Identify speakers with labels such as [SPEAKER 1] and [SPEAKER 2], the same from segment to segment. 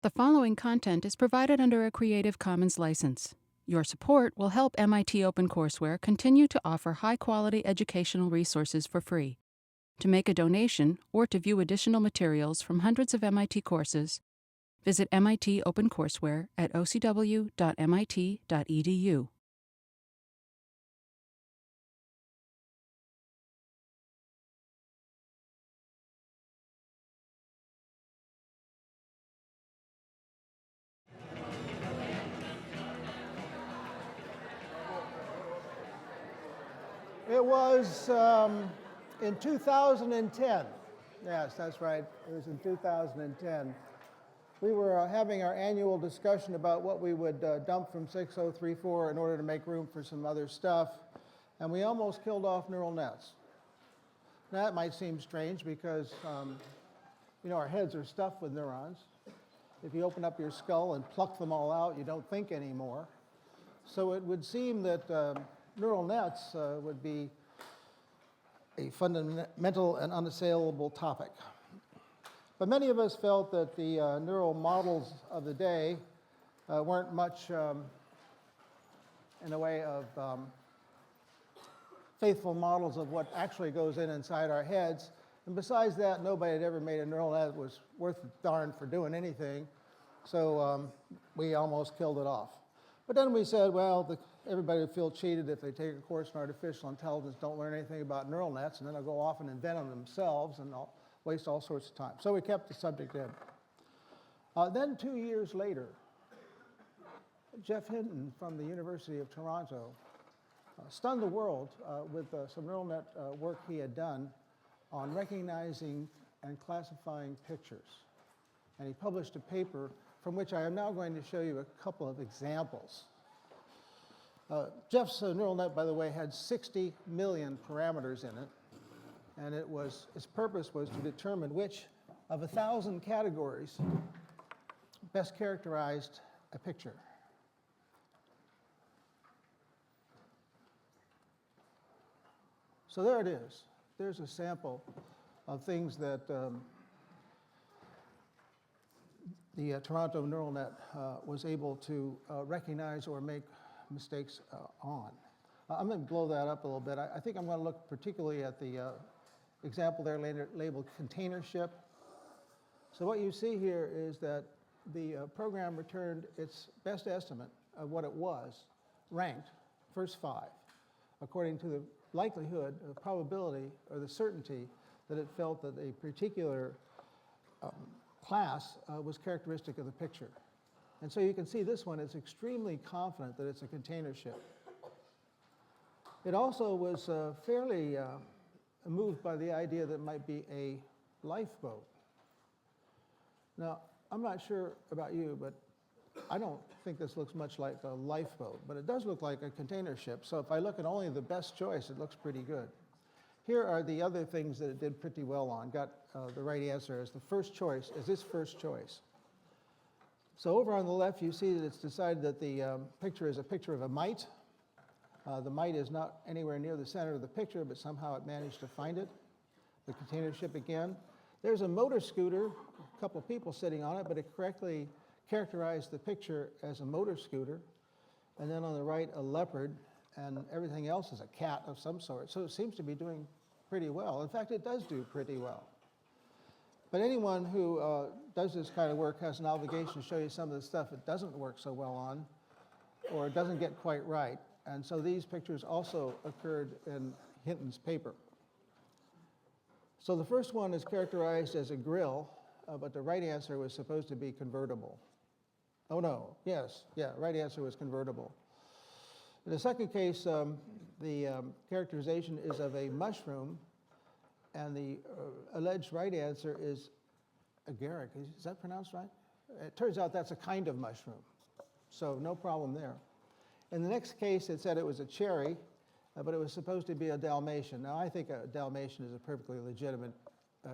[SPEAKER 1] The following content is provided under a Creative Commons license. Your support will help MIT OpenCourseware continue to offer high-quality educational resources for free. To make a donation or to view additional materials from hundreds of MIT courses, visit MIT OpenCourseware at ocw.mit.edu.
[SPEAKER 2] It was in 2010. Yes, that's right. It was in 2010. We were having our annual discussion about what we would dump from 6034 in order to make room for some other stuff, and we almost killed off neural nets. Now, that might seem strange because our heads are stuffed with neurons. If you open up your skull and pluck them all out, you don't think anymore. So it would seem that neural nets would be a fundamental and unassailable topic. But many of us felt that the neural models of the day weren't much in the way of faithful models of what actually goes inside our heads. And besides that, nobody had ever made a neural net that was worth a darn for doing anything. So we almost killed it off. But then we said, well, everybody would feel cheated if they take a course in artificial intelligence, don't learn anything about neural nets, and then they'll go off and invent them themselves and waste all sorts of time. So we kept the subject in. Then 2 years later, Jeff Hinton from the University of Toronto stunned the world with some neural net work he had done on recognizing and classifying pictures. And he published a paper from which I am now going to show you a couple of examples. Jeff's neural net, by the way, had 60 million parameters in it, and its purpose was to determine which of 1,000 categories best characterized a picture. So there it is. There's a sample of things that the Toronto neural net was able to recognize or make mistakes on. I'm going to blow that up a little bit. I think I'm going to look particularly at the example there labeled container ship. So what you see here is that the program returned its best estimate of what it was, ranked, first 5, according to the likelihood, the probability, or the certainty that it felt that a particular class was characteristic of the picture. And so you can see this one is extremely confident that it's a container ship. It also was fairly moved by the idea that it might be a lifeboat. Now, I'm not sure about you, but I don't think this looks much like a lifeboat, but it does look like a container ship. So if I look at only the best choice, it looks pretty good. Here are the other things that it did pretty well on. Got the right answer as the first choice, is this first choice. So over on the left, you see that it's decided that the picture is a picture of a mite. The mite is not anywhere near the center of the picture, but somehow it managed to find it. The container ship again. There's a motor scooter, a couple of people sitting on it, but it correctly characterized the picture as a motor scooter. And then on the right, a leopard, and everything else is a cat of some sort. So it seems to be doing pretty well. In fact, it does do pretty well. But anyone who does this kind of work has an obligation to show you some of the stuff it doesn't work so well on, or it doesn't get quite right. And so these pictures also occurred in Hinton's paper. So the first one is characterized as a grill, but the right answer was supposed to be convertible. Oh no, yes, yeah, right answer was convertible. In the second case, the characterization is of a mushroom, and the alleged right answer is agaric. Is that pronounced right? It turns out that's a kind of mushroom, so no problem there. In the next case, it said it was a cherry, but it was supposed to be a Dalmatian. Now, I think a Dalmatian is a perfectly legitimate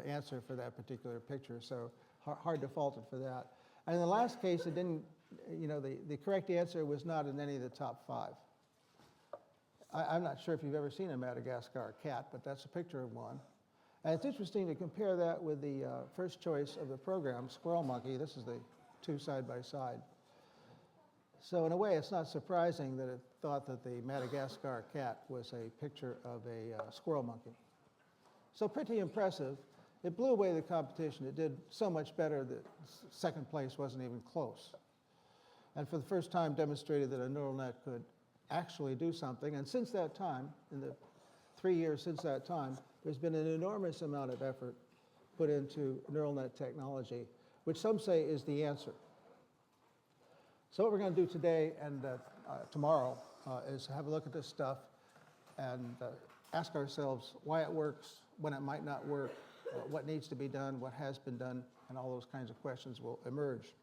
[SPEAKER 2] answer for that particular picture, so hard to fault it for that. And in the last case, it didn't, the correct answer was not in any of the top 5. I'm not sure if you've ever seen a Madagascar cat, but that's a picture of one. And it's interesting to compare that with the first choice of the program, squirrel monkey. This is the two side by side. So in a way, it's not surprising that it thought that the Madagascar cat was a picture of a squirrel monkey. So pretty impressive. It blew away the competition. It did so much better that second place wasn't even close. And for the first time demonstrated that a neural net could actually do something. And since that time, in the 3 years since that time, there's been an enormous amount of effort put into neural net technology, which some say is the answer. So what we're going to do today and tomorrow is have a look at this stuff and ask ourselves why it works, when it might not work, what needs to be done, what has been done, and all those kinds of questions will emerge.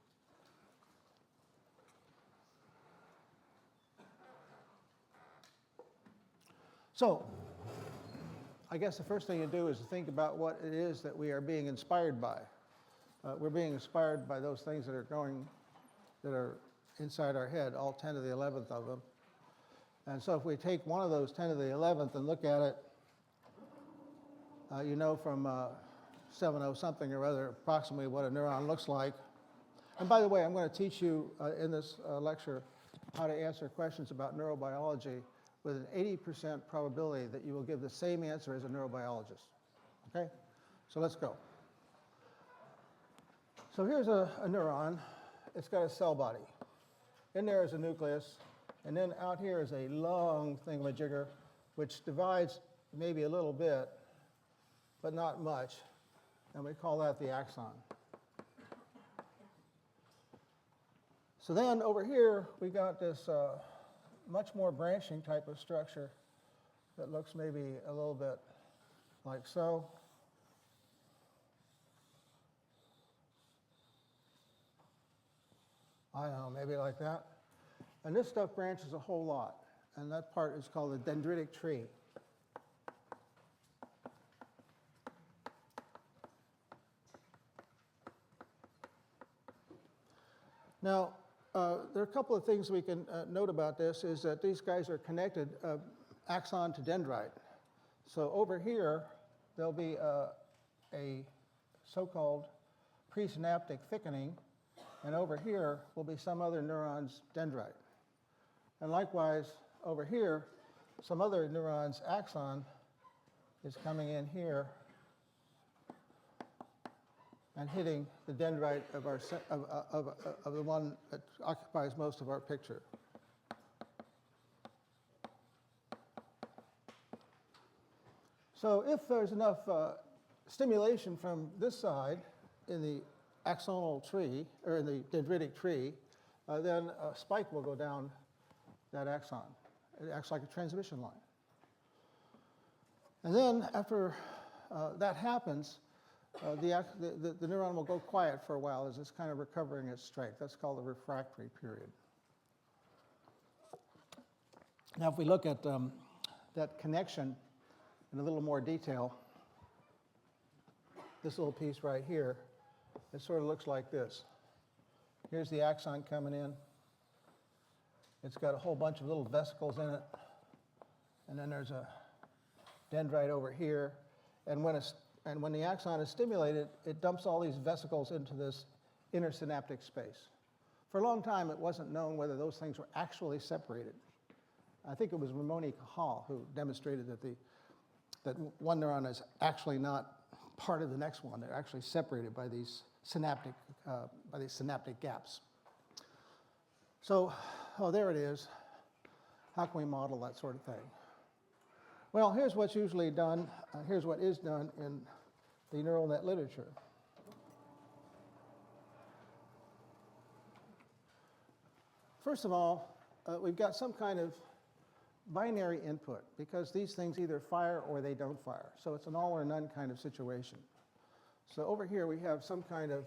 [SPEAKER 2] So, I guess the first thing you do is to think about what it is that we are being inspired by. We're being inspired by those things that are inside our head, all 10 to the 11th of them. And so if we take one of those 10 to the 11th and look at it, you know from 70 something or other approximately what a neuron looks like. And by the way, I'm going to teach you in this lecture how to answer questions about neurobiology with an 80% probability that you will give the same answer as a neurobiologist. Okay? So let's go. So here's a neuron. It's got a cell body. In there is a nucleus, and then out here is a long thingamajigger, which divides maybe a little bit, but not much, and we call that the axon. So then over here, we got this much more branching type of structure that looks maybe a little bit like so. I don't know, maybe like that. And this stuff branches a whole lot, and that part is called the dendritic tree. Now, there are a couple of things we can note about this, is that these guys are connected axon to dendrite. So over here, there'll be a so-called presynaptic thickening, and over here will be some other neuron's dendrite. And likewise, over here, some other neuron's axon is coming in here and hitting the dendrite of, of the one that occupies most of our picture. So if there's enough stimulation from this side in the axonal tree, or in the dendritic tree, then a spike will go down that axon. It acts like a transmission line. And then after that happens, the neuron will go quiet for a while as it's kind of recovering its strength. That's called the refractory period. Now, if we look at that connection in a little more detail, this little piece right here, it sort of looks like this. Here's the axon coming in. It's got a whole bunch of little vesicles in it. And then there's a dendrite over here. And when the axon is stimulated, it dumps all these vesicles into this inner synaptic space. For a long time, it wasn't known whether those things were actually separated. I think it was Ramon y Cajal who demonstrated that one neuron is actually not part of the next one. They're actually separated by these synaptic gaps. So, oh, there it is. How can we model that sort of thing? Well, here's what's usually done. Here's what is done in the neural net literature. First of all, we've got some kind of binary input, because these things either fire or they don't fire. So it's an all or none kind of situation. So over here we have some kind of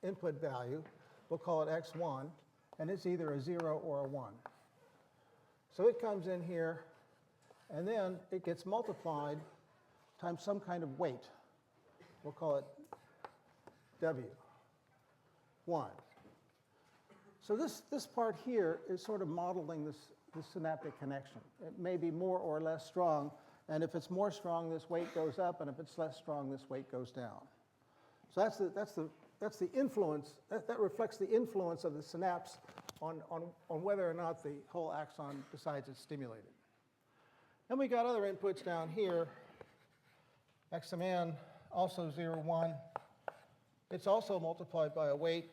[SPEAKER 2] input value. We'll call it x1, and it's either a 0 or a 1. So it comes in here, and then it gets multiplied times some kind of weight. We'll call it W, 1. So this part here is sort of modeling this synaptic connection. It may be more or less strong, and if it's more strong, this weight goes up, and if it's less strong, this weight goes down. So that's the that's the influence, that reflects the influence of the synapse on whether or not the whole axon decides it's stimulated. Then we got other inputs down here. X sub n, also 0, 1. It's also multiplied by a weight.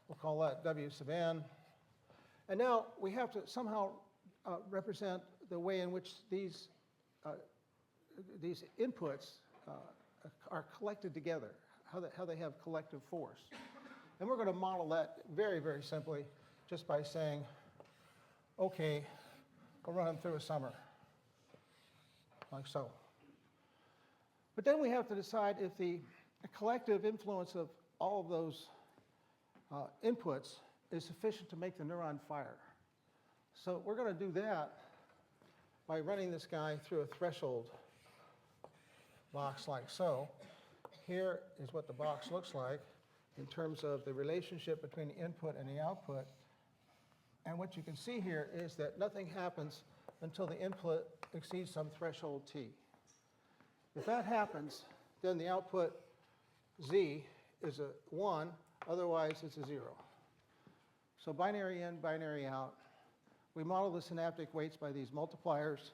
[SPEAKER 2] We'll call that W sub n. And now we have to somehow represent the way in which these inputs are collected together, how they have collective force. And we're going to model that very, very simply just by saying, okay, we'll run them through a summer, like so. But then we have to decide if the collective influence of all of those inputs is sufficient to make the neuron fire. So we're going to do that by running this guy through a threshold box like so. Here is what the box looks like in terms of the relationship between the input and the output. And what you can see here is that nothing happens until the input exceeds some threshold t. If that happens, then the output z is a 1, otherwise it's a 0. So binary in, binary out. We model the synaptic weights by these multipliers.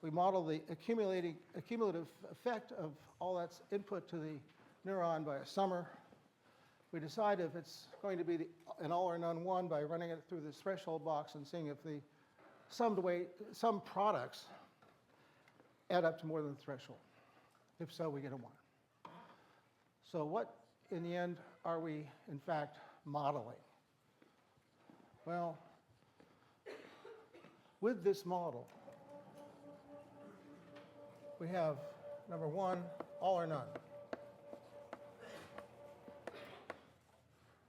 [SPEAKER 2] We model the accumulative effect of all that's input to the neuron by a summer. We decide if it's going to be an all or none 1 by running it through this threshold box and seeing if the sum products add up to more than the threshold. If so, we get a 1. So what, in the end, are we, in fact, modeling? Well, with this model, we have, number 1, all or none.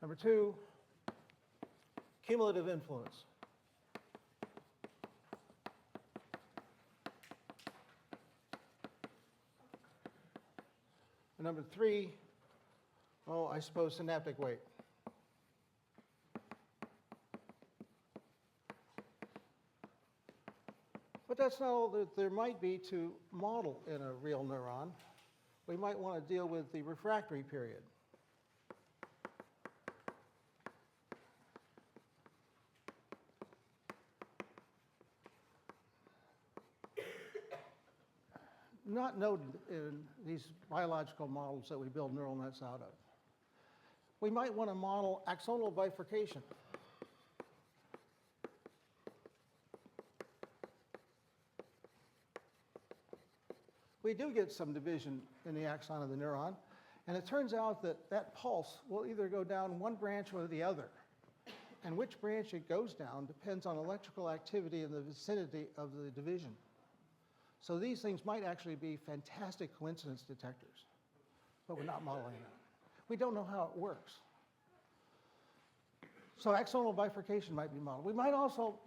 [SPEAKER 2] Number 2, cumulative influence. And number 3, oh, I suppose synaptic weight. But that's not all that there might be to model in a real neuron. We might want to deal with the refractory period. Not noted in these biological models that we build neural nets out of. We might want to model axonal bifurcation. We do get some division in the axon of the neuron, and it turns out that that pulse will either go down one branch or the other. And which branch it goes down depends on electrical activity in the vicinity of the division. So these things might actually be fantastic coincidence detectors, but we're not modeling that. We don't know how it works. So axonal bifurcation might be modeled. We might also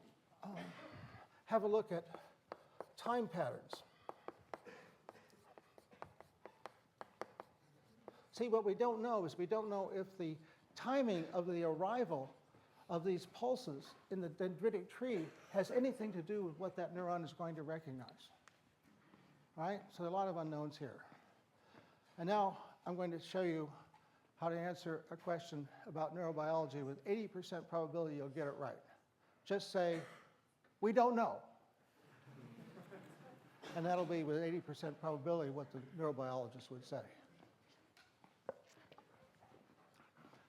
[SPEAKER 2] have a look at time patterns. See, what we don't know is we don't know if the timing of the arrival of these pulses in the dendritic tree has anything to do with what that neuron is going to recognize. Right? So there are a lot of unknowns here. And now I'm going to show you how to answer a question about neurobiology with 80% probability you'll get it right. Just say, we don't know. And that'll be with 80% probability what the neurobiologist would say.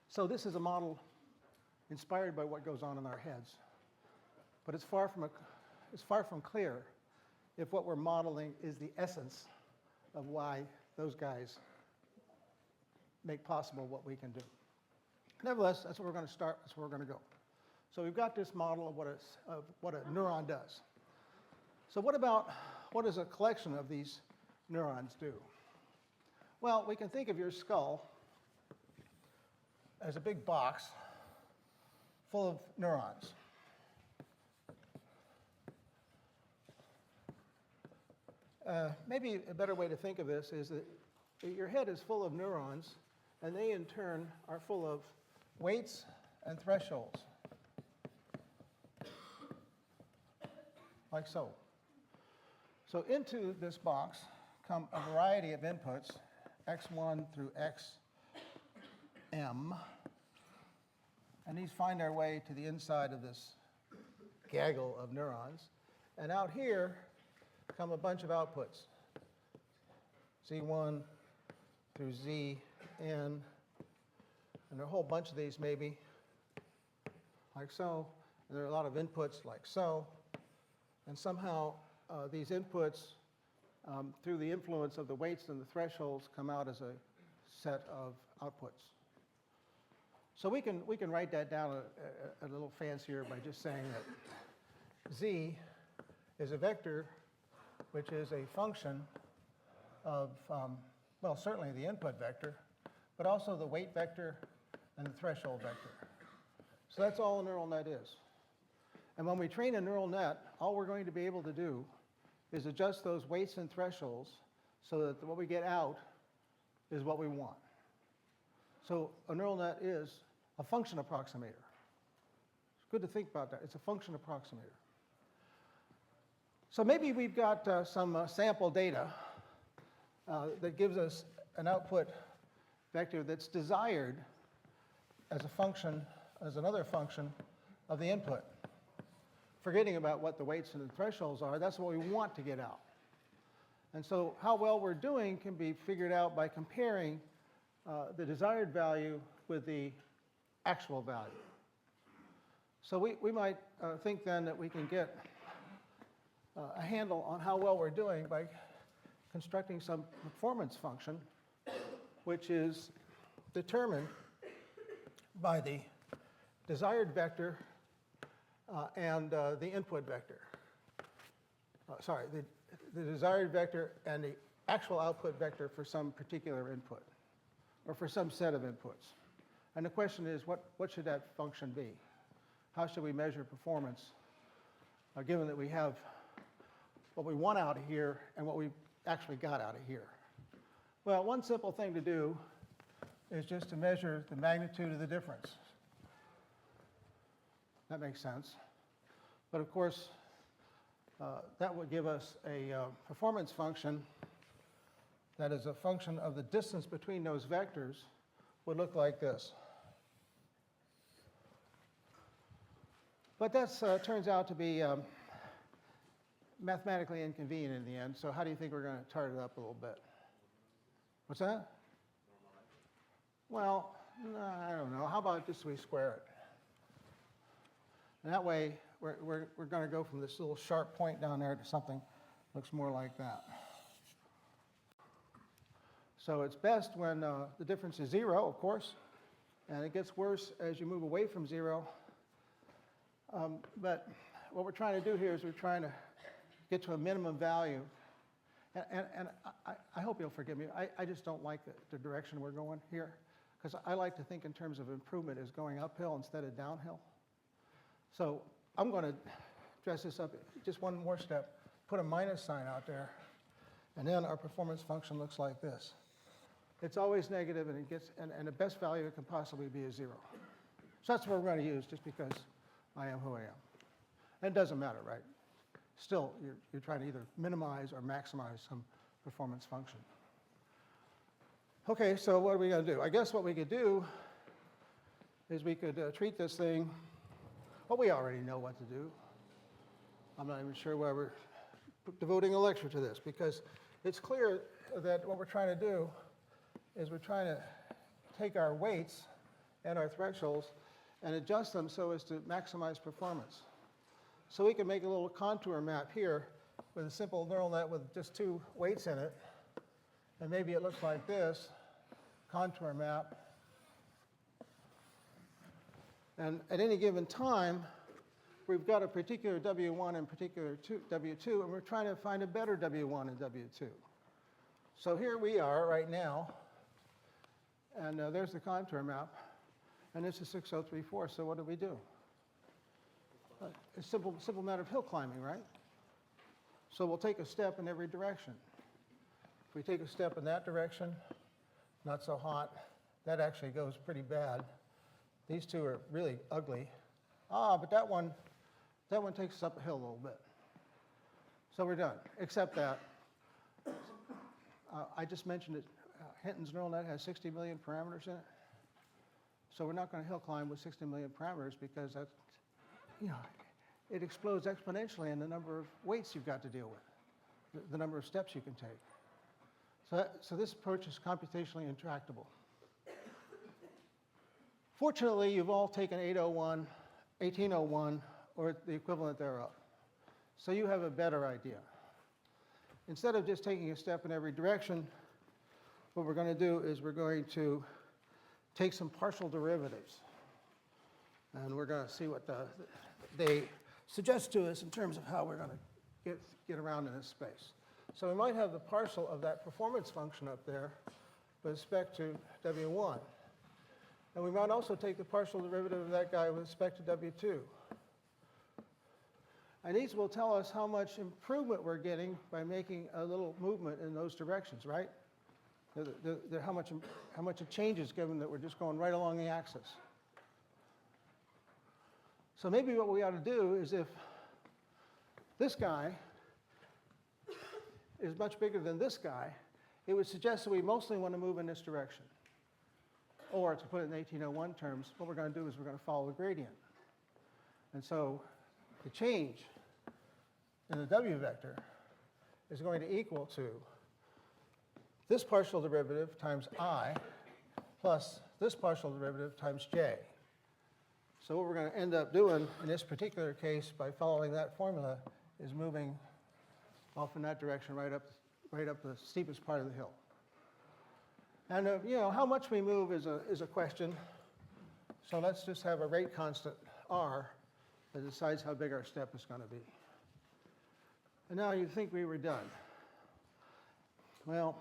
[SPEAKER 2] So this is a model inspired by what goes on in our heads. But it's far from clear if what we're modeling is the essence of why those guys make possible what we can do. Nevertheless, that's where we're going to start, that's where we're going to go. So we've got this model of what a neuron does. So what does a collection of these neurons do? Well, we can think of your skull as a big box full of neurons. Maybe a better way to think of this is that your head is full of neurons, and they in turn are full of weights and thresholds, like so. So into this box come a variety of inputs, x1 through M. And these find their way to the inside of this gaggle of neurons. And out here come a bunch of outputs, Z1 through Zn. And there are a whole bunch of these maybe, like so. And there are a lot of inputs like so. And somehow these inputs, through the influence of the weights and the thresholds, come out as a set of outputs. So we can write that down a little fancier by just saying that Z is a vector which is a function of, well, certainly the input vector, but also the weight vector and the threshold vector. So that's all a neural net is. And when we train a neural net, all we're going to be able to do is adjust those weights and thresholds so that what we get out is what we want. So a neural net is a function approximator. It's good to think about that. It's a function approximator. So maybe we've got some sample data that gives us an output vector that's desired as a function, as another function of the input. Forgetting about what the weights and the thresholds are, that's what we want to get out. And so how well we're doing can be figured out by comparing the desired value with the actual value. So we might think then that we can get a handle on how well we're doing by constructing some performance function, which is determined by the desired vector and the input vector. Sorry, the desired vector and the actual output vector for some particular input, or for some set of inputs. And the question is, what should that function be? How should we measure performance, given that we have what we want out of here and what we actually got out of here? Well, one simple thing to do is just to measure the magnitude of the difference. That makes sense. But of course, that would give us a performance function that is a function of the distance between those vectors would look like this. But that turns out to be mathematically inconvenient in the end. So how do you think we're going to tart it up a little bit? What's that? Well, no, I don't know. How about just we square it? And that way, we're going to go from this little sharp point down there to something that looks more like that. So it's best when the difference is 0, of course, and it gets worse as you move away from 0. But what we're trying to do here is we're trying to get to a minimum value. And I hope you'll forgive me. I just don't like the direction we're going here, because I like to think in terms of improvement as going uphill instead of downhill. So I'm going to dress this up just one more step, put a minus sign out there, and then our performance function looks like this. It's always negative, and it gets, and the best value it can possibly be is 0. So that's what we're going to use, just because I am who I am. And it doesn't matter, right? Still, you're trying to either minimize or maximize some performance function. Okay, so what are we going to do? I guess what we could do is we could treat this thing, well, we already know what to do. I'm not even sure why we're devoting a lecture to this, because it's clear that what we're trying to do is we're trying to take our weights and our thresholds and adjust them so as to maximize performance. So we can make a little contour map here with a simple neural net with just 2 weights in it. And maybe it looks like this, contour map. And at any given time, we've got a particular W1 and particular W2, and we're trying to find a better W1 and W2. So here we are right now, and there's the contour map, and this is 6034, so what do? It's a simple matter of hill climbing, right? So we'll take a step in every direction. If we take a step in that direction, not so hot. That actually goes pretty bad. These two are really ugly. But that one takes us up a hill a little bit. So we're done, except that I just mentioned that Hinton's neural net has 60 million parameters in it. So we're not going to hill climb with 60 million parameters because that's, it explodes exponentially in the number of weights you've got to deal with, the number of steps you can take. So this approach is computationally intractable. Fortunately, you've all taken 801, 1801, or the equivalent thereof. So you have a better idea. Instead of just taking a step in every direction, what we're going to do is we're going to take some partial derivatives. And we're going to see what they suggest to us in terms of how we're going to get around in this space. So we might have the partial of that performance function up there with respect to W1. And we might also take the partial derivative of that guy with respect to W2. And these will tell us how much improvement we're getting by making a little movement in those directions, right? How much it changes given that we're just going right along the axis. So maybe what we ought to do is if this guy is much bigger than this guy, it would suggest that we mostly want to move in this direction. Or to put it in 1801 terms, what we're going to do is we're going to follow the gradient. And so the change in the W vector is going to equal to this partial derivative times I plus this partial derivative times J. So what we're going to end up doing in this particular case by following that formula is moving off in that direction right up the steepest part of the hill. And how much we move is a question. So let's just have a rate constant R that decides how big our step is going to be. And now you'd think we were done. Well,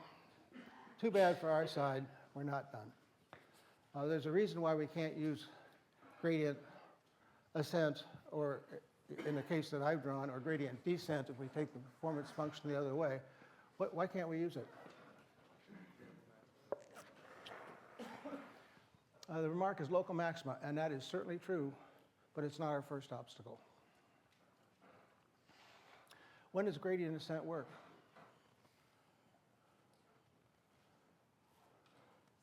[SPEAKER 2] too bad for our side, we're not done. There's a reason why we can't use gradient ascent, or in the case that I've drawn, or gradient descent if we take the performance function the other way. Why can't we use it? The remark is local maxima, and that is certainly true, but it's not our first obstacle. When does gradient ascent work?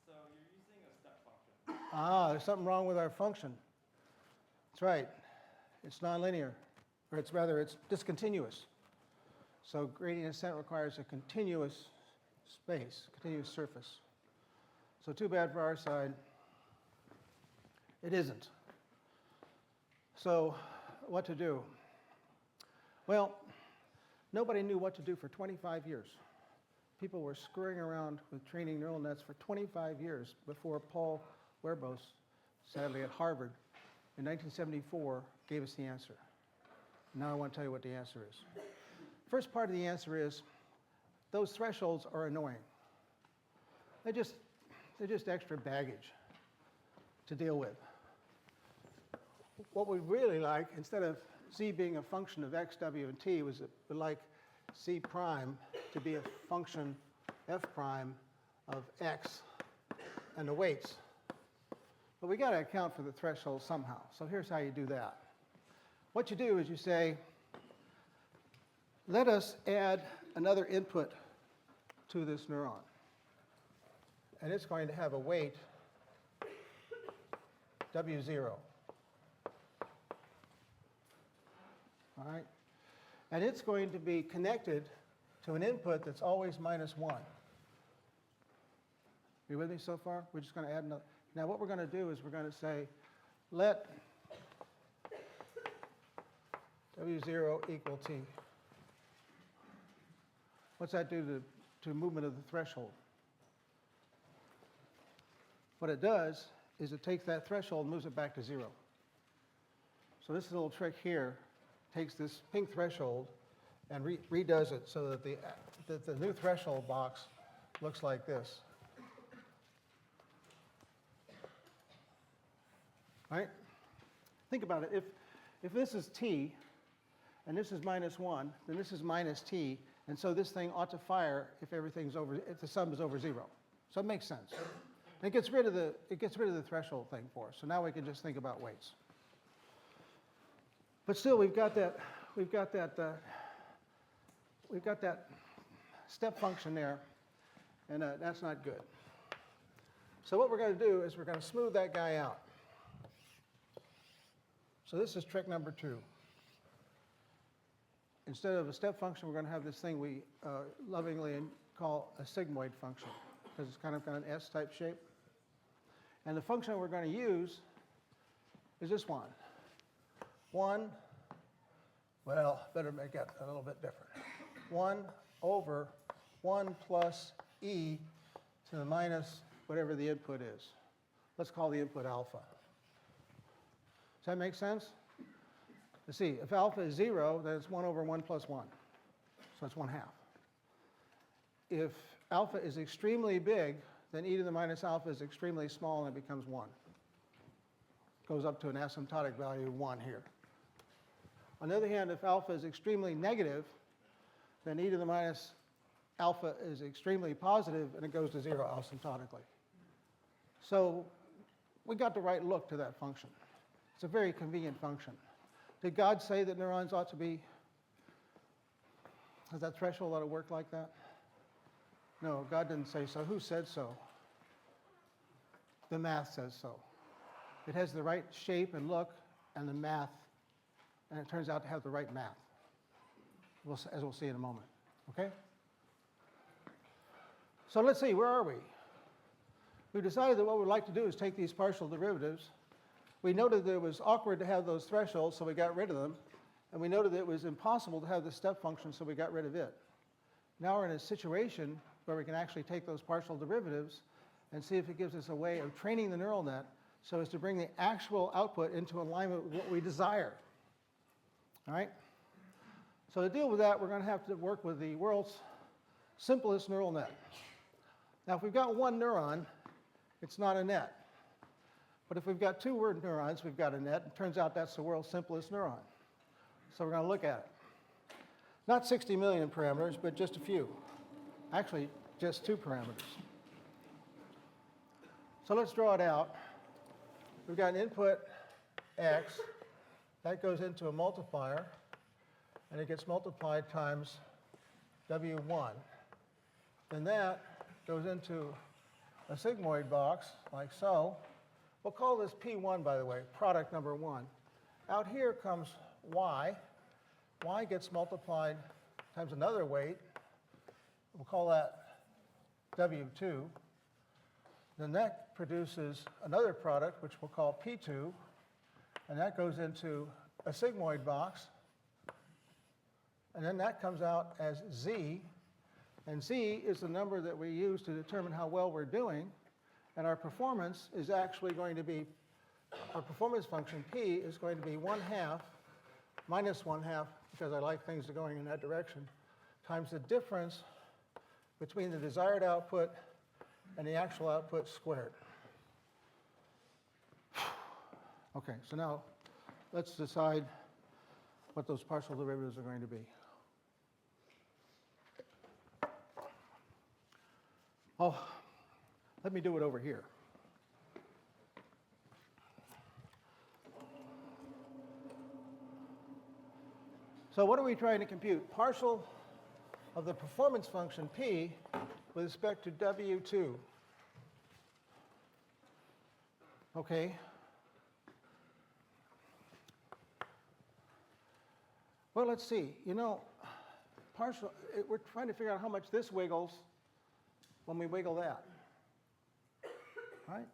[SPEAKER 3] So you're using a step function.
[SPEAKER 2] There's something wrong with our function. That's right. It's nonlinear, or it's discontinuous. So gradient ascent requires a continuous space, continuous surface. So too bad for our side. It isn't. So what to do? Well, nobody knew what to do for 25 years. People were screwing around with training neural nets for 25 years before Paul Werbos, sadly at Harvard, in 1974, gave us the answer. Now I want to tell you what the answer is. First part of the answer is those thresholds are annoying. They're just extra baggage to deal with. What we'd really like, instead of z being a function of x, w, and t, was we'd like c prime to be a function f prime of x and the weights. But we got to account for the threshold somehow. So here's how you do that. What you do is you say, let us add another input to this neuron. And it's going to have a weight W0. All right? And it's going to be connected to an input that's always -1. You with me so far? We're just going to add another. Now what we're going to do is we're going to say, let W0 equal T. What's that do to movement of the threshold? What it does is it takes that threshold and moves it back to 0. So this little trick here takes this pink threshold and redoes it so that the new threshold box looks like this. Right? Think about it. If this is t, and this is -1, then this is minus t, and so this thing ought to fire if the sum is over 0. So it makes sense. And it gets rid of the threshold thing for us. So now we can just think about weights. But still, we've got that step function there, and that's not good. So what we're going to do is we're going to smooth that guy out. So this is trick number 2. Instead of a step function, we're going to have this thing we lovingly call a sigmoid function, because it's kind of got an S-type shape. And the function we're going to use is this one. 1, well, better make it a little bit different. 1 over 1 plus e to the minus whatever the input is. Let's call the input alpha. Does that make sense? Let's see, if alpha is 0, then it's 1 over 1 plus 1. So it's 1/2. If alpha is extremely big, then e to the minus alpha is extremely small and it becomes 1. Goes up to an asymptotic value of 1 here. On the other hand, if alpha is extremely negative, then e to the minus alpha is extremely positive and it goes to 0 asymptotically. So we got the right look to that function. It's a very convenient function. Did God say that neurons ought to be, has that threshold ought to work like that? No, God didn't say so. Who said so? The math says so. It has the right shape and look and the math, and it turns out to have the right math, as we'll see in a moment. Okay? So let's see, where are we? We decided that what we'd like to do is take these partial derivatives. We noted that it was awkward to have those thresholds, so we got rid of them. And we noted that it was impossible to have the step function, so we got rid of it. Now we're in a situation where we can actually take those partial derivatives and see if it gives us a way of training the neural net so as to bring the actual output into alignment with what we desire. All right? So to deal with that, we're going to have to work with the world's simplest neural net. Now, if we've got one neuron, it's not a net. But if we've got 2 word neurons, we've got a net. It turns out that's the world's simplest neuron. So we're going to look at it. Not 60 million parameters, but just a few. Actually, just 2 parameters. So let's draw it out. We've got an input x. That goes into a multiplier, and it gets multiplied times W1. Then that goes into a sigmoid box, like so. We'll call this P1, by the way, product number 1. Out here comes y. Y gets multiplied times another weight. We'll call that W2. Then that produces another product, which we'll call P2. And that goes into a sigmoid box. And then that comes out as z. And z is the number that we use to determine how well we're doing. And our performance is actually going to be, our performance function P is going to be 1/2 minus 1/2, because I like things going in that direction, times the difference between the desired output and the actual output squared. Okay, so now let's decide what those partial derivatives are going to be. Oh, let me do it over here. So what are we trying to compute? Partial of the performance function P with respect to W2. Okay. Well, let's see. You know, we're trying to figure out how much this wiggles when we wiggle that. Right?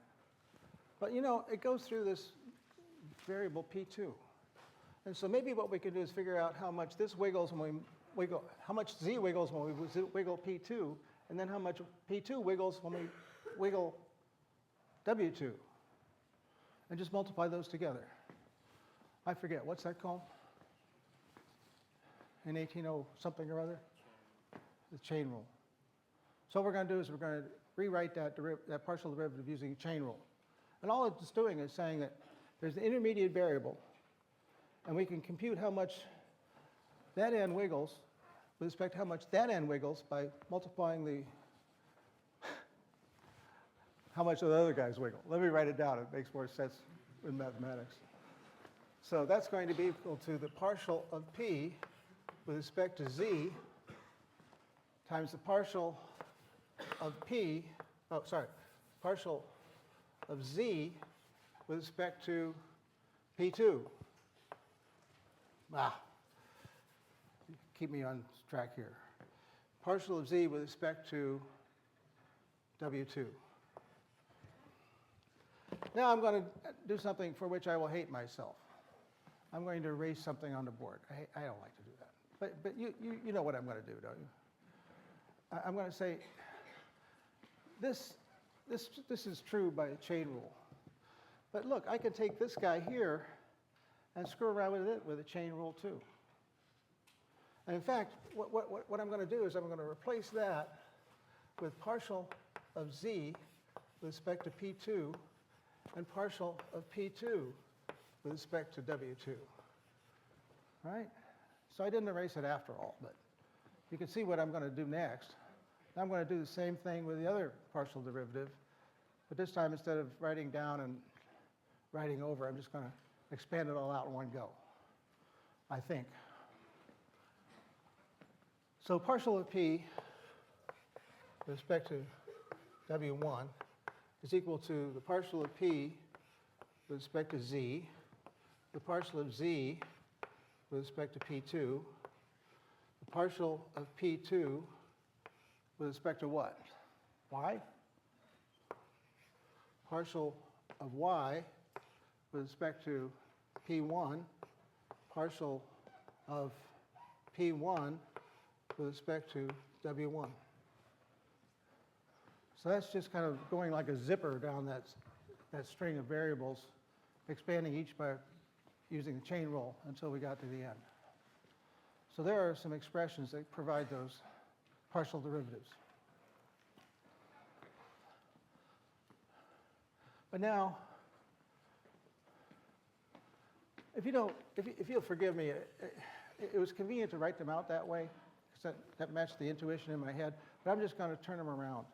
[SPEAKER 2] But you know, it goes through this variable P2. And so maybe what we can do is figure out how much this wiggles when we wiggle, how much Z wiggles when we wiggle P2, and then how much P2 wiggles when we wiggle W2. And just multiply those together. I forget, what's that called? In 1800 something or other? The chain rule. So what we're going to do is we're going to rewrite that partial derivative using chain rule. And all it's doing is saying that there's an intermediate variable, and we can compute how much that end wiggles with respect to how much that end wiggles by multiplying the how much the other guys wiggle. Let me write it down. It makes more sense in mathematics. So that's going to be equal to the partial of P with respect to Z times the partial of P, partial of z with respect to P2. Keep me on track here. Partial of z with respect to W2. Now I'm going to do something for which I will hate myself. I'm going to erase something on the board. I don't like to do that. But you know what I'm going to do, don't you? I'm going to say, this is true by a chain rule. But look, I can take this guy here and screw around with it with a chain rule too. And in fact, what I'm going to do is I'm going to replace that with partial of z with respect to P2 and partial of P2 with respect to W2. Right? So I didn't erase it after all, but you can see what I'm going to do next. I'm going to do the same thing with the other partial derivative, but this time instead of writing down and writing over, I'm just going to expand it all out in one go, I think. So partial of P with respect to W1 is equal to the partial of P with respect to Z, the partial of Z with respect to P2, the partial of P2 with respect to what? Y? Partial of Y with respect to P1, partial of P1 with respect to W1. So that's just kind of going like a zipper down that string of variables, expanding each by using the chain rule until we got to the end. So there are some expressions that provide those partial derivatives. But now, if you'll forgive me, it was convenient to write them out that way, because that matched the intuition in my head, but I'm just going to turn them around.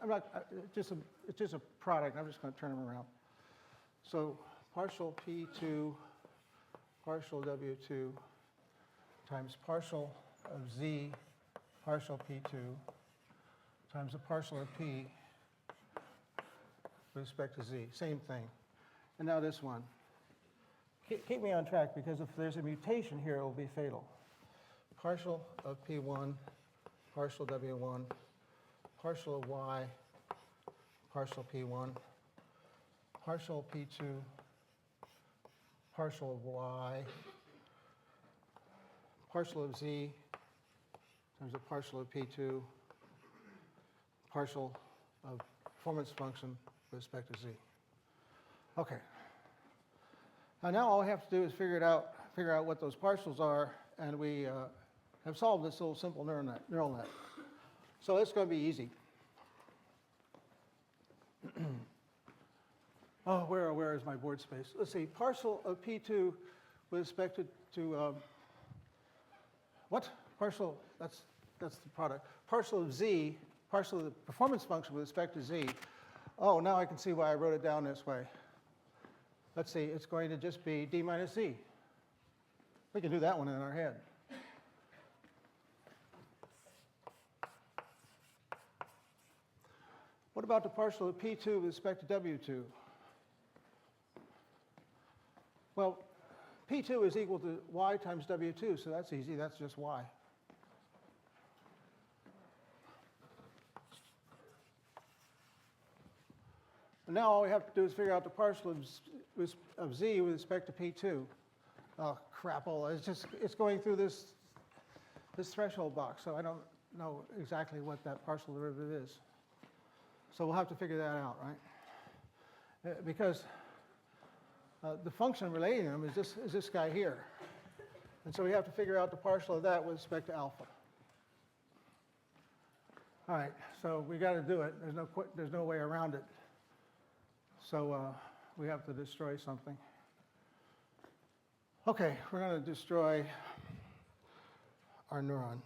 [SPEAKER 2] I'm not, it's just a product, I'm just going to turn them around. So partial P2, partial W2, times partial of Z, partial P2, times the partial of P with respect to Z, same thing. And now this one. Keep me on track, because if there's a mutation here, it will be fatal. Partial of P1, partial W1, partial of Y, partial P1, partial P2, partial of Y, partial of Z times a partial of P2, partial of performance function with respect to Z. Okay. Now all we have to do is figure out what those partials are, and we have solved this little simple neural net. So it's going to be easy. Oh, where is my board space? Let's see, partial of P2 with respect to what? Partial, that's the product. Partial of Z, partial of the performance function with respect to Z. Oh, now I can see why I wrote it down this way. Let's see, it's going to just be D minus Z. We can do that one in our head. What about the partial of P2 with respect to W2? Well, P2 is equal to Y times W2, so that's easy. That's just Y. And now all we have to do is figure out the partial of Z with respect to P2. Oh, crapola. It's going through this threshold box, so I don't know exactly what that partial derivative is. So we'll have to figure that out, right? Because the function relating them is this guy here. And so we have to figure out the partial of that with respect to alpha. All right, so we got to do it. There's no way around it. So we have to destroy something. Okay, we're going to destroy our neuron.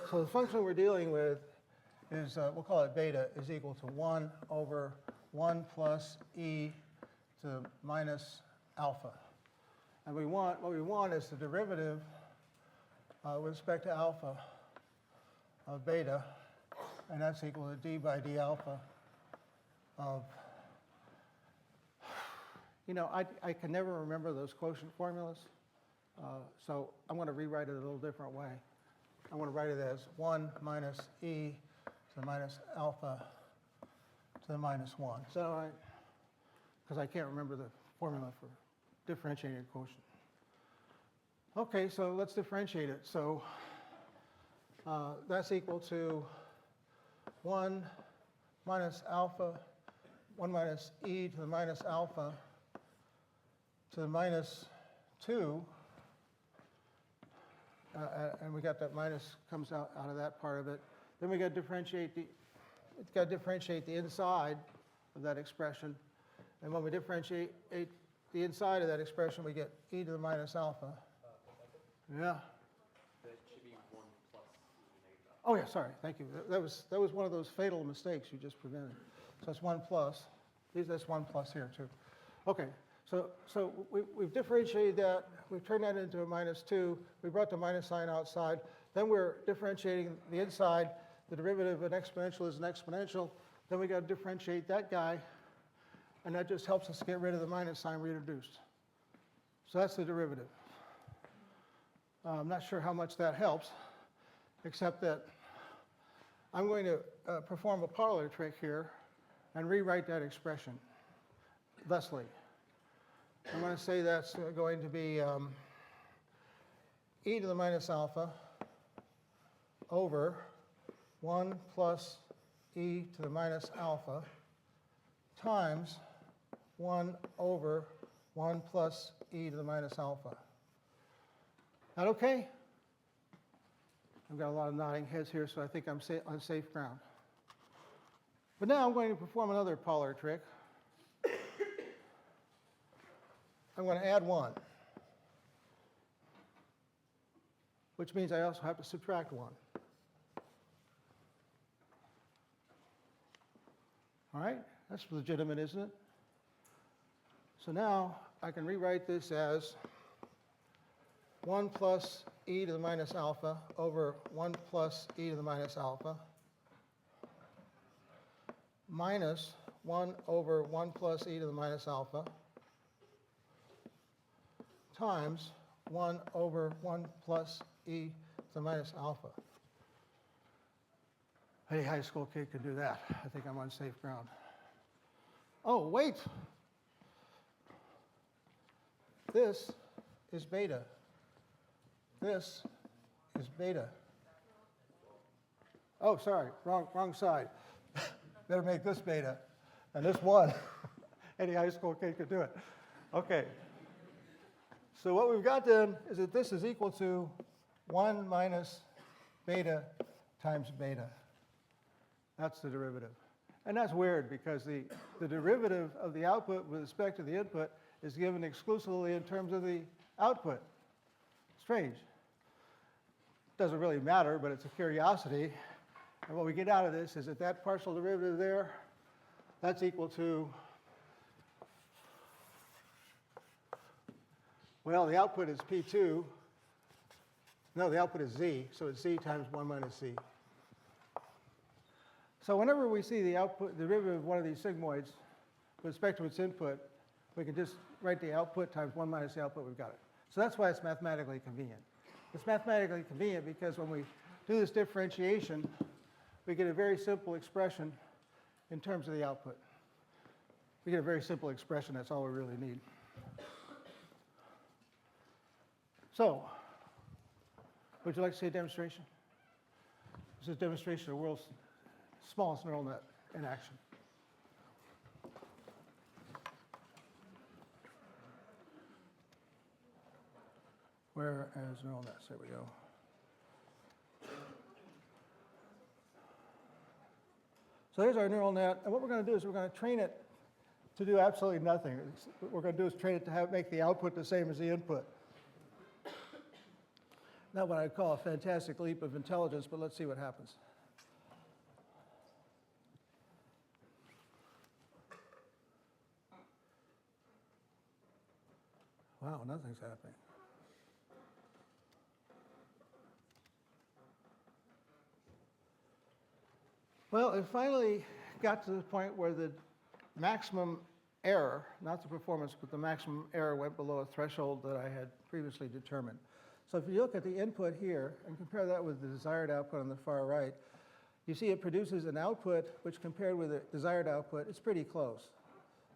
[SPEAKER 2] So the function we're dealing with is, we'll call it beta, is equal to 1 over 1 plus e to the minus alpha. And what we want is the derivative with respect to alpha of beta, and that's equal to d by d alpha of, you know, I can never remember those quotient formulas, so I'm going to rewrite it a little different way. I'm going to write it as 1 minus e to the minus alpha to the minus 1. Is that all right? Because I can't remember the formula for differentiating a quotient. Okay, so let's differentiate it. So that's equal to 1 minus alpha, 1 minus e to the minus alpha to the minus 2. And we got that minus comes out of that part of it. Then we got to differentiate the inside of that expression. And when we differentiate the inside of that expression, we get e to the minus alpha. Yeah.
[SPEAKER 3] That should be 1 plus e.
[SPEAKER 2] Oh yeah, sorry, thank you. That was one of those fatal mistakes you just prevented. So it's 1 plus. That's 1 plus here too. Okay, so we've differentiated that. We've turned that into a minus 2. We brought the minus sign outside. Then we're differentiating the inside. The derivative of an exponential is an exponential. Then we got to differentiate that guy, and that just helps us get rid of the minus sign we introduced. So that's the derivative. I'm not sure how much that helps, except that I'm going to perform a parlor trick here and rewrite that expression thusly. I'm going to say that's going to be e to the minus alpha over 1 plus e to the minus alpha times 1 over 1 plus e to the minus alpha. That okay? I've got a lot of nodding heads here, so I think I'm on safe ground. But now I'm going to perform another parlor trick. I'm going to add 1, which means I also have to subtract 1. All right? That's legitimate, isn't it? So now I can rewrite this as 1 plus e to the minus alpha over 1 plus e to the minus alpha minus 1 over 1 plus e to the minus alpha times 1 over 1 plus e to the minus alpha. Any high school kid could do that. I think I'm on safe ground. Oh, wait. This is beta. This is beta. Oh, sorry, wrong side. Better make this beta. And this 1, any high school kid could do it. Okay. So what we've got then is that this is equal to 1 minus beta times beta. That's the derivative. And that's weird because the derivative of the output with respect to the input is given exclusively in terms of the output. Strange. Doesn't really matter, but it's a curiosity. And what we get out of this is that that partial derivative there, that's equal to, well, the output is P2. No, the output is Z, so it's Z times 1 minus Z. So whenever we see the output derivative of one of these sigmoids with respect to its input, we can just write the output times 1 minus the output, we've got it. So that's why it's mathematically convenient. It's mathematically convenient because when we do this differentiation, we get a very simple expression in terms of the output. We get a very simple expression, that's all we really need. So, would you like to see a demonstration? This is a demonstration of the world's smallest neural net in action. Where is neural nets? There we go. So here's our neural net, and what we're going to do is we're going to train it to do absolutely nothing. What we're going to do is train it to make the output the same as the input. Not what I'd call a fantastic leap of intelligence, but let's see what happens. Wow, nothing's happening. Well, it finally got to the point where the maximum error, not the performance, but the maximum error went below a threshold that I had previously determined. So if you look at the input here and compare that with the desired output on the far right, you see it produces an output which, compared with the desired output, is pretty close.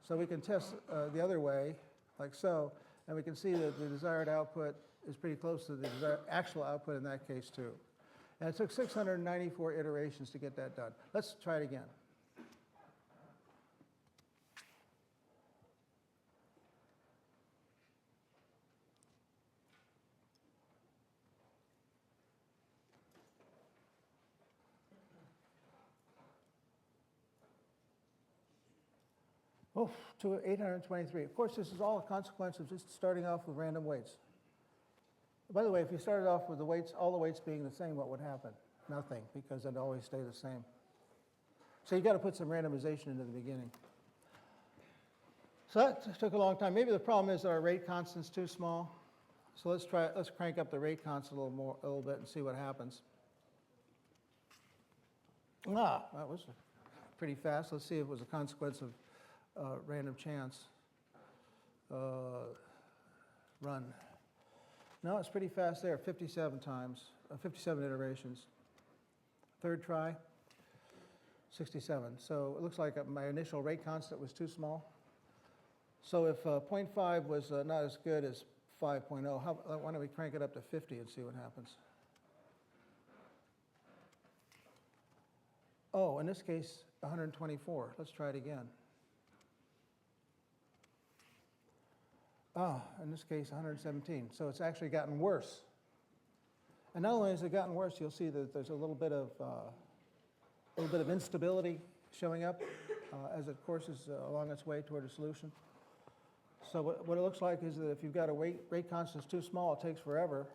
[SPEAKER 2] So we can test the other way, like so, and we can see that the desired output is pretty close to the actual output in that case too. And it took 694 iterations to get that done. Let's try it again. Oh, to 823. Of course, this is all a consequence of just starting off with random weights. By the way, if you started off with the weights, all the weights being the same, what would happen? Nothing, because they'd always stay the same. So you've got to put some randomization into the beginning. So that took a long time. Maybe the problem is that our rate constant's too small. So let's crank up the rate constant a little bit and see what happens. Ah, that was pretty fast. Let's see if it was a consequence of random chance. Run. No, it's pretty fast there, 57 times, 57 iterations. Third try, 67. So it looks like my initial rate constant was too small. So if 0.5 was not as good as 5.0, why don't we crank it up to 50 and see what happens? Oh, in this case, 124. Let's try it again. Ah, in this case, 117. So it's actually gotten worse. And not only has it gotten worse, you'll see that there's a little bit of instability showing up as it courses along its way toward a solution. So what it looks like is that if you've got a rate constant that's too small, it takes forever. If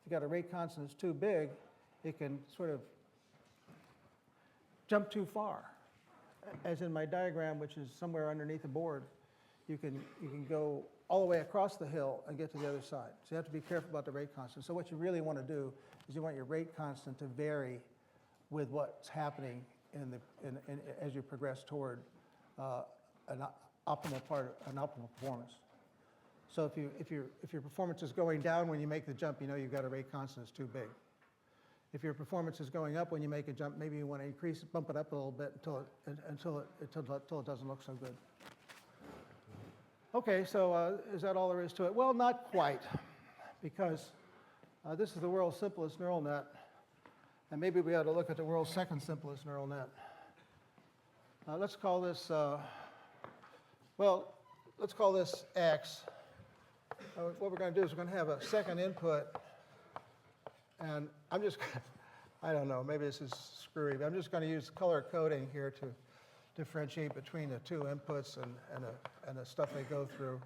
[SPEAKER 2] you've got a rate constant that's too big, it can sort of jump too far. As in my diagram, which is somewhere underneath the board, you can go all the way across the hill and get to the other side. So you have to be careful about the rate constant. So what you really want to do is you want your rate constant to vary with what's happening as you progress toward an optimal performance. So if your performance is going down when you make the jump, you know you've got a rate constant that's too big. If your performance is going up when you make a jump, maybe you want to increase it, bump it up a little bit until it doesn't look so good. Okay, so is that all there is to it? Well, not quite, because this is the world's simplest neural net, and maybe we ought to look at the world's second simplest neural net. Let's call this, let's call this X. What we're going to do is we're going to have a second input, and I don't know, maybe this is screwy, but I'm just going to use color coding here to differentiate between the two inputs and the stuff they go through.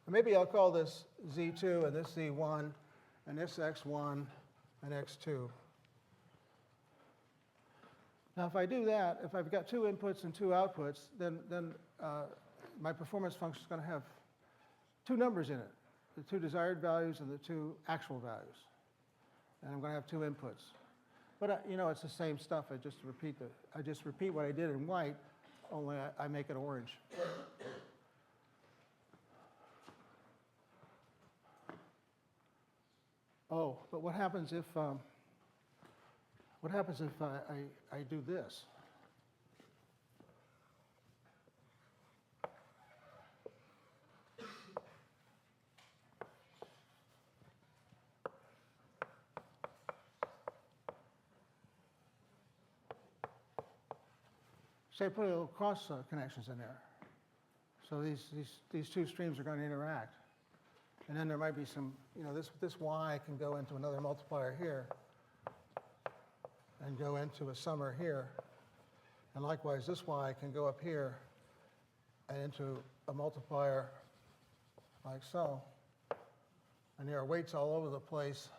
[SPEAKER 2] Maybe I'll call this Z2 and this Z1 and this X1 and X2. Now if I do that, if I've got two inputs and two outputs, then my performance function is going to have two numbers in it, the two desired values and the two actual values. And I'm going to have two inputs. But you know, it's the same stuff. I just repeat what I did in white, only I make it orange. Oh, but what happens if I do this? Say, put a little cross connections in there. So these two streams are going to interact. And then there might be some, you know, this Y can go into another multiplier here and go into a summer here. And likewise, this Y can go up here and into a multiplier like so. And there are weights all over the place.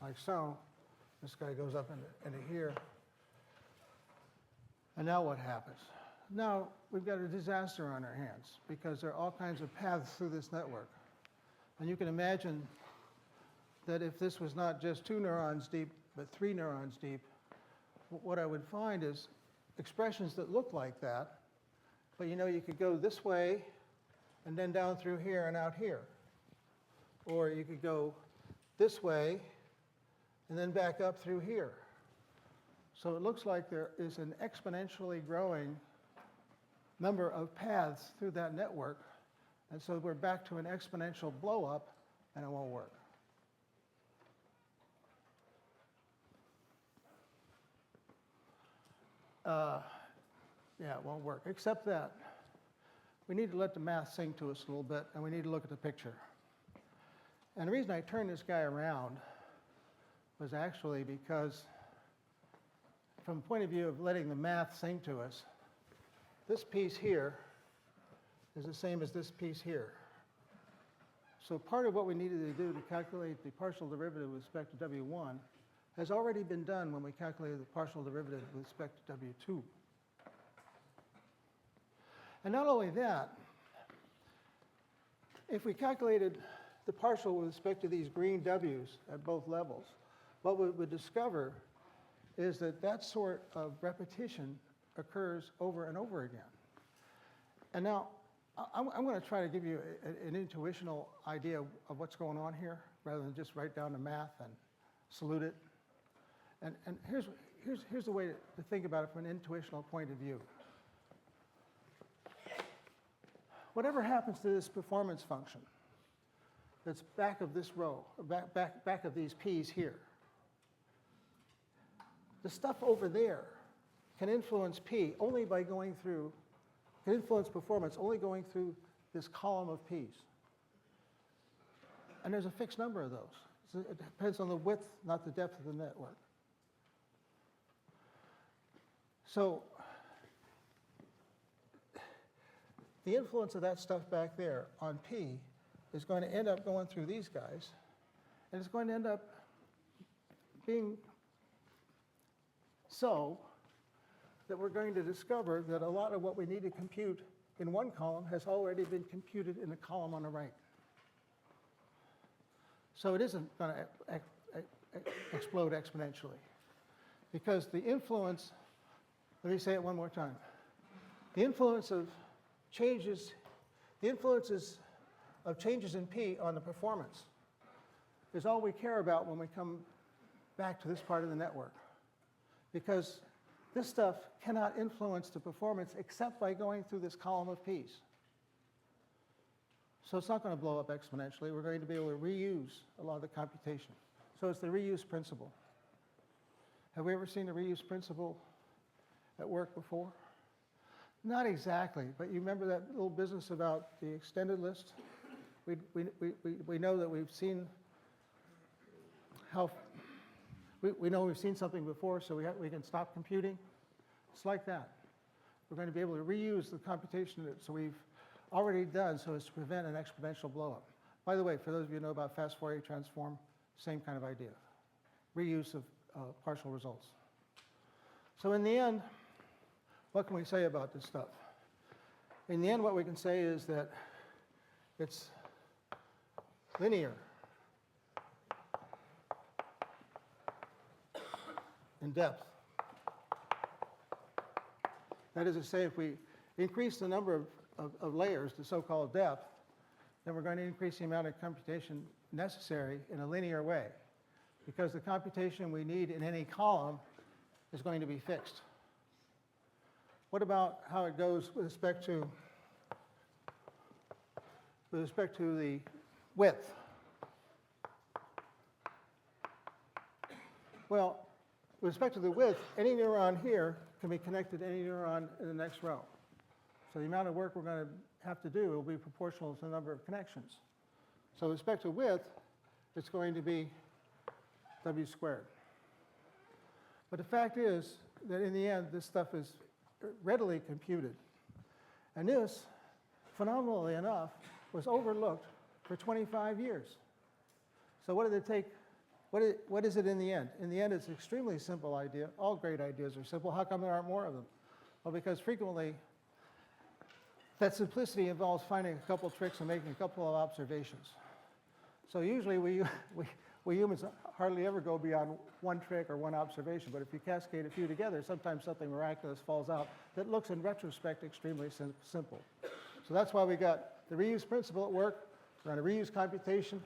[SPEAKER 2] like so. This guy goes up into here. And now what happens? Now we've got a disaster on our hands because there are all kinds of paths through this network. And you can imagine that if this was not just 2 neurons deep, but 3 neurons deep, what I would find is expressions that look like that, but you know, you could go this way and then down through here and out here. Or you could go this way and then back up through here. So it looks like there is an exponentially growing number of paths through that network. And so we're back to an exponential blow up, and it won't work. Yeah, it won't work, except that we need to let the math sink to us a little bit, and we need to look at the picture. And the reason I turned this guy around was actually because, from the point of view of letting the math sink to us, this piece here is the same as this piece here. So part of what we needed to do to calculate the partial derivative with respect to W1 has already been done when we calculated the partial derivative with respect to W2. And not only that, if we calculated the partial with respect to these green W's at both levels, what we would discover is that that sort of repetition occurs over and over again. And now, I'm going to try to give you an intuitional idea of what's going on here, rather than just write down the math and salute it. And here's the way to think about it from an intuitional point of view. Whatever happens to this performance function that's back of this row, or back of these P's here, the stuff over there can influence P only by going through, can influence performance only going through this column of P's. And there's a fixed number of those. So it depends on the width, not the depth of the network. So the influence of that stuff back there on P is going to end up going through these guys, and it's going to end up being so that we're going to discover that a lot of what we need to compute in one column has already been computed in the column on the right. So it isn't going to explode exponentially, because the influence, let me say it one more time, the influence of changes, the influences of changes in P on the performance is all we care about when we come back to this part of the network. Because this stuff cannot influence the performance except by going through this column of P's. So it's not going to blow up exponentially. We're going to be able to reuse a lot of the computation. So it's the reuse principle. Have we ever seen the reuse principle at work before? Not exactly, but you remember that little business about the extended list? We know that we've seen how, we know we've seen something before, so we can stop computing. It's like that. We're going to be able to reuse the computation that so we've already done so as to prevent an exponential blowup. By the way, for those of you who know about fast Fourier transform, same kind of idea. Reuse of partial results. So in the end, what can we say about this stuff? In the end, what we can say is that it's linear in depth. That is to say, if we increase the number of layers, the so-called depth, then we're going to increase the amount of computation necessary in a linear way, because the computation we need in any column is going to be fixed. What about how it goes with respect to the width? Well, with respect to the width, any neuron here can be connected to any neuron in the next row. So the amount of work we're going to have to do will be proportional to the number of connections. So with respect to width, it's going to be W squared. But the fact is that in the end, this stuff is readily computed. And this, phenomenally enough, was overlooked for 25 years. So what did it take what is it in the end? In the end, it's an extremely simple idea. All great ideas are simple. How come there aren't more of them? Well, because frequently that simplicity involves finding a couple tricks and making a couple of observations. So usually we humans hardly ever go beyond one trick or one observation, but if you cascade a few together, sometimes something miraculous falls out that looks in retrospect extremely simple. So that's why we got the reuse principle at work. We're on a reuse computation.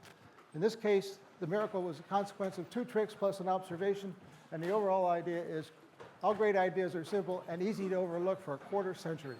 [SPEAKER 2] In this case, the miracle was a consequence of 2 tricks plus an observation, and the overall idea is all great ideas are simple and easy to overlook for a quarter century.